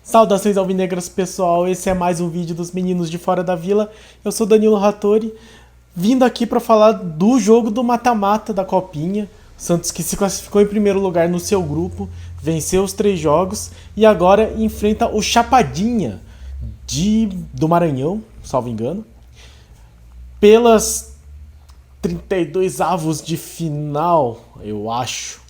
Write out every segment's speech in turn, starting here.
Saudações alvinegras, pessoal, esse é mais um vídeo dos meninos de fora da vila. Eu sou Danilo Rattori, vindo aqui para falar do jogo do mata-mata da Copinha. O Santos que se classificou em primeiro lugar no seu grupo, venceu os 3 jogos e agora enfrenta o Chapadinha do Maranhão, salvo engano, pelas 32 avos de final, eu acho.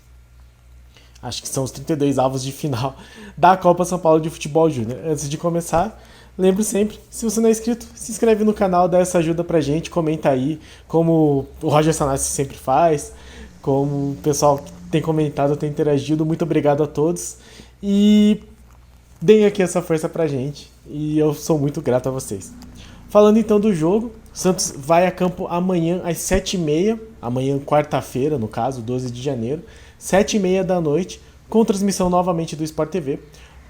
Acho que são os 32 avos de final da Copa São Paulo de Futebol Júnior. Antes de começar, lembro sempre, se você não é inscrito, se inscreve no canal, dá essa ajuda pra gente, comenta aí, como o Roger Sanassi sempre faz, como o pessoal tem comentado, tem interagido. Muito obrigado a todos e deem aqui essa força pra gente e eu sou muito grato a vocês. Falando então do jogo, o Santos vai a campo amanhã às 7h30, amanhã quarta-feira, no caso, 12 de janeiro, 7h30 da noite, com transmissão novamente do Sport TV,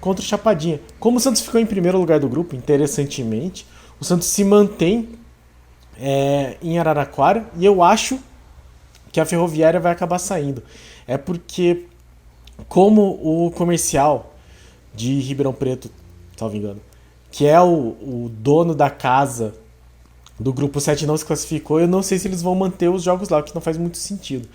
contra o Chapadinha. Como o Santos ficou em primeiro lugar do grupo, interessantemente, o Santos se mantém em Araraquara e eu acho que a Ferroviária vai acabar saindo. É porque, como o Comercial de Ribeirão Preto, salvo engano, que é o dono da casa do grupo 7 não se classificou, eu não sei se eles vão manter os jogos lá, o que não faz muito sentido.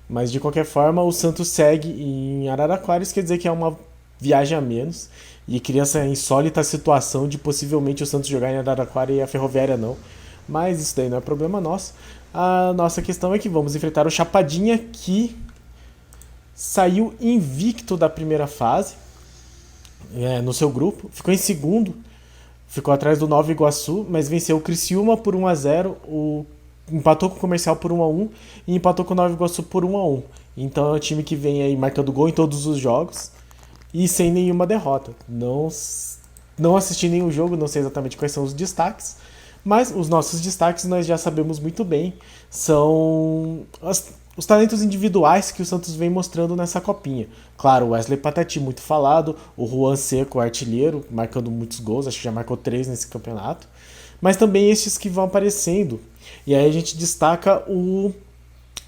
Mas de qualquer forma, o Santos segue em Araraquara, isso quer dizer que é uma viagem a menos e cria essa insólita situação de possivelmente o Santos jogar em Araraquara e a Ferroviária não. Mas isso daí não é problema nosso. A nossa questão é que vamos enfrentar o Chapadinha, que saiu invicto da primeira fase no seu grupo, ficou em segundo, ficou atrás do Nova Iguaçu, mas venceu o Criciúma por 1-0, empatou com o Comercial por 1-1 e empatou com o Nova Iguaçu por 1-1. Então é um time que vem aí marcando gol em todos os jogos e sem nenhuma derrota. Não assisti nenhum jogo, não sei exatamente quais são os destaques, mas os nossos destaques nós já sabemos muito bem. São os talentos individuais que o Santos vem mostrando nessa copinha. Claro, o Wesley Patati, muito falado, o Juan Seco, artilheiro, marcando muitos gols, acho que já marcou 3 nesse campeonato, mas também estes que vão aparecendo. E aí a gente destaca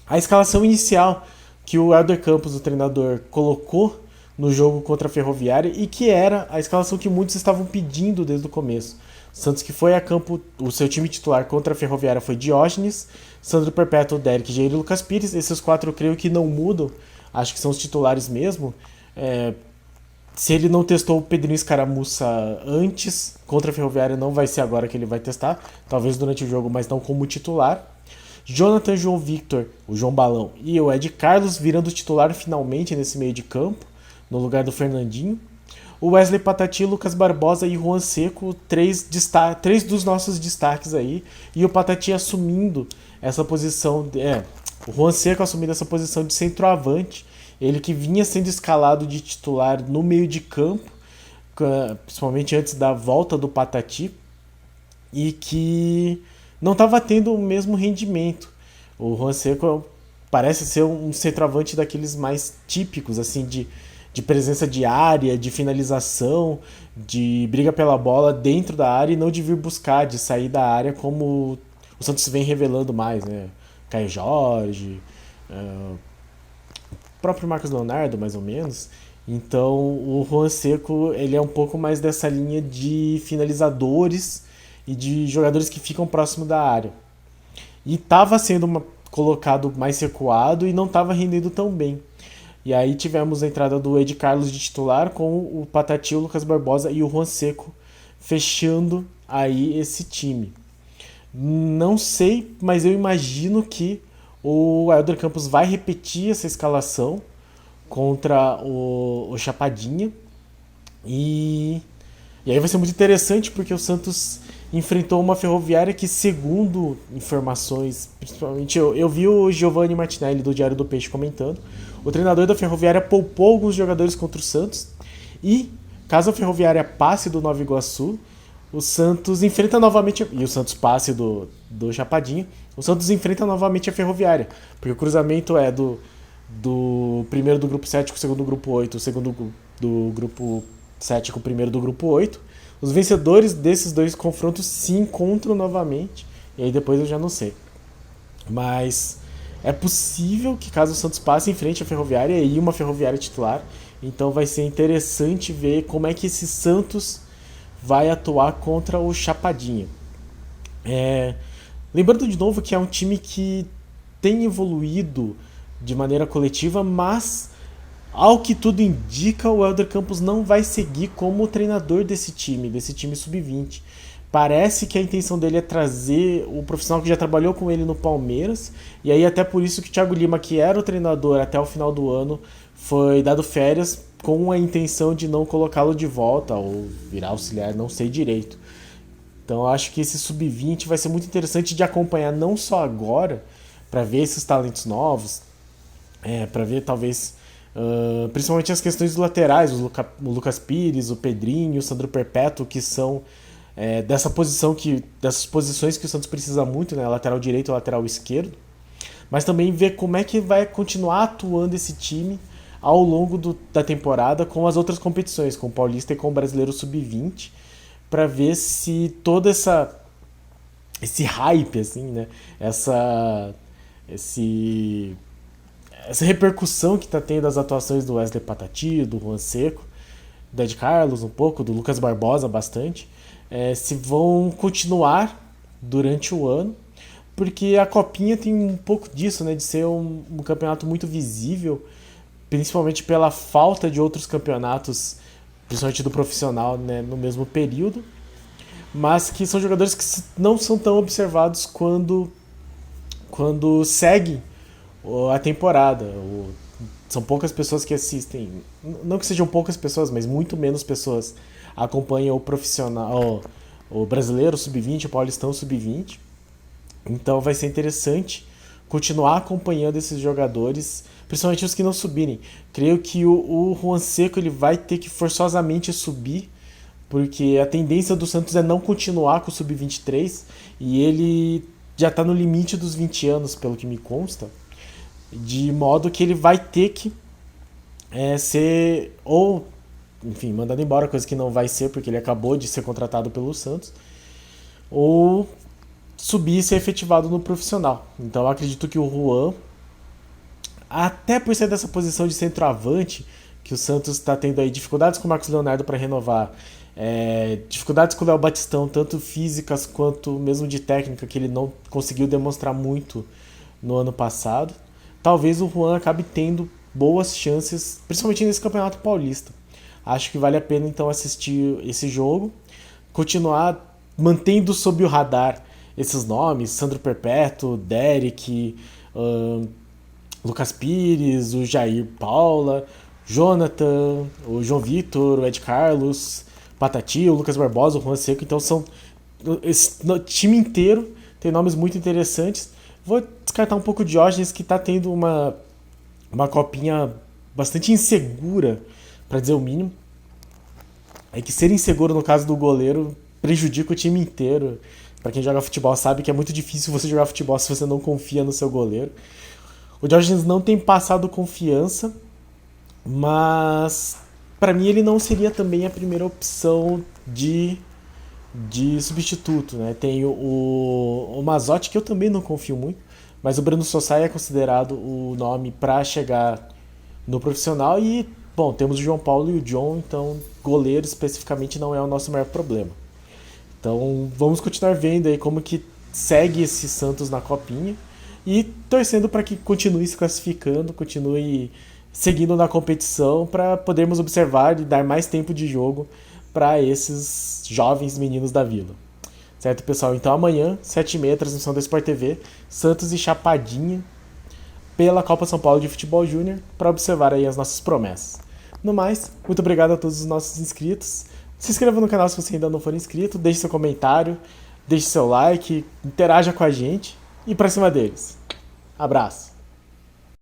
a escalação inicial que o Helder Campos, o treinador, colocou no jogo contra a Ferroviária e que era a escalação que muitos estavam pedindo desde o começo. Santos que foi a campo, o seu time titular contra a Ferroviária foi Diógenes, Sandro Perpétuo, Derek, Jair e Lucas Pires. Esses 4 eu creio que não mudam, acho que são os titulares mesmo. Se ele não testou o Pedrinho Escaramuça antes, contra a Ferroviária não vai ser agora que ele vai testar, talvez durante o jogo, mas não como titular. Jonathan, João Victor, o João Balão e o Ed Carlos virando titular finalmente nesse meio de campo, no lugar do Fernandinho. O Wesley Patati, Lucas Barbosa e Juan Seco, 3 dos nossos destaques aí, e o Patati assumindo essa posição, o Juan Seco assumindo essa posição de centroavante, ele que vinha sendo escalado de titular no meio de campo, principalmente antes da volta do Patati, e que não estava tendo o mesmo rendimento. O Juan Seco parece ser um centroavante daqueles mais típicos, assim, de presença de área, de finalização, de briga pela bola dentro da área e não de vir buscar, de sair da área, como o Santos vem revelando mais, né? Caio Jorge, o próprio Marcos Leonardo, mais ou menos. Então o Juan Seco, ele é um pouco mais dessa linha de finalizadores e de jogadores que ficam próximo da área. E estava sendo colocado mais recuado e não estava rendendo tão bem. E aí tivemos a entrada do Ed Carlos de titular com o Patati, o Lucas Barbosa e o Juan Seco fechando aí esse time. Não sei, mas eu imagino que o Helder Campos vai repetir essa escalação contra o Chapadinha. E aí vai ser muito interessante porque o Santos enfrentou uma Ferroviária que, segundo informações, principalmente eu vi o Giovanni Martinelli do Diário do Peixe comentando, o treinador da Ferroviária poupou alguns jogadores contra o Santos e, caso a Ferroviária passe do Nova Iguaçu, o Santos enfrenta novamente, e o Santos passe do Chapadinha, o Santos enfrenta novamente a Ferroviária, porque o cruzamento é do primeiro do grupo 7 com o segundo do grupo 8, o segundo do grupo 7 com o primeiro do grupo 8. Os vencedores desses 2 confrontos se encontram novamente, e aí depois eu já não sei. Mas É possível que caso o Santos passe em frente à Ferroviária e uma Ferroviária titular, então vai ser interessante ver como é que esse Santos vai atuar contra o Chapadinha. É, lembrando de novo que é um time que tem evoluído de maneira coletiva, mas ao que tudo indica, o Helder Campos não vai seguir como treinador desse time sub-20. Parece que a intenção dele é trazer o profissional que já trabalhou com ele no Palmeiras, e aí até por isso que o Thiago Lima, que era o treinador até o final do ano, foi dado férias com a intenção de não colocá-lo de volta ou virar auxiliar, não sei direito. Então eu acho que esse sub-20 vai ser muito interessante de acompanhar não só agora, para ver esses talentos novos, para ver talvez principalmente as questões dos laterais, o Lucas Pires, o Pedrinho, o Sandro Perpétuo, que são dessas posições que o Santos precisa muito, né, lateral direito e lateral esquerdo, mas também ver como é que vai continuar atuando esse time ao longo da temporada com as outras competições, com o Paulista e com o Brasileiro Sub-20, para ver se esse hype, assim, né, esse, essa repercussão que está tendo as atuações do Wesley Patati, do Juan Seco, do Ed Carlos um pouco, do Lucas Barbosa bastante, se vão continuar durante o ano, porque a Copinha tem um pouco disso, né, de ser um campeonato muito visível, principalmente pela falta de outros campeonatos, principalmente do profissional, né, no mesmo período, mas que são jogadores que não são tão observados quando seguem a temporada. São poucas pessoas que assistem, não que sejam poucas pessoas, mas muito menos pessoas acompanham o profissional, o brasileiro sub-20, o paulistão sub-20. Então vai ser interessante continuar acompanhando esses jogadores, principalmente os que não subirem. Creio que o Juan Seco ele vai ter que forçosamente subir, porque a tendência do Santos é não continuar com o sub-23 e ele já está no limite dos 20 anos, pelo que me consta, de modo que ele vai ter que ser, ou enfim, mandado embora, coisa que não vai ser porque ele acabou de ser contratado pelo Santos, ou subir e ser efetivado no profissional. Então eu acredito que o Juan, até por ser dessa posição de centroavante, que o Santos está tendo aí dificuldades com o Marcos Leonardo para renovar, dificuldades com o Léo Batistão, tanto físicas quanto mesmo de técnica, que ele não conseguiu demonstrar muito no ano passado, talvez o Juan acabe tendo boas chances, principalmente nesse Campeonato Paulista. Acho que vale a pena então assistir esse jogo, continuar mantendo sob o radar esses nomes, Sandro Perpétuo, Derek, Lucas Pires, o Jair Paula, Jonathan, o João Vitor, o Ed Carlos, Patati, o Lucas Barbosa, o Juan Seco. Então esse time inteiro tem nomes muito interessantes. Vou descartar um pouco o Diógenes, que está tendo uma copinha bastante insegura, para dizer o mínimo. É que ser inseguro no caso do goleiro prejudica o time inteiro. Para quem joga futebol sabe que é muito difícil você jogar futebol se você não confia no seu goleiro. O Diógenes não tem passado confiança, mas para mim ele não seria também a primeira opção de substituto, né? Tem o Mazotti, que eu também não confio muito, mas o Bruno Sossai é considerado o nome para chegar no profissional e, bom, temos o João Paulo e o John, então goleiro especificamente não é o nosso maior problema. Então vamos continuar vendo aí como que segue esse Santos na Copinha e torcendo para que continue se classificando, continue seguindo na competição para podermos observar e dar mais tempo de jogo para esses jovens meninos da Vila. Certo, pessoal? Então amanhã, 7h30, transmissão da Sport TV, Santos e Chapadinha pela Copa São Paulo de Futebol Júnior, para observar aí as nossas promessas. No mais, muito obrigado a todos os nossos inscritos. Se inscreva no canal se você ainda não for inscrito, deixe seu comentário, deixe seu like, interaja com a gente e pra cima deles. Abraço!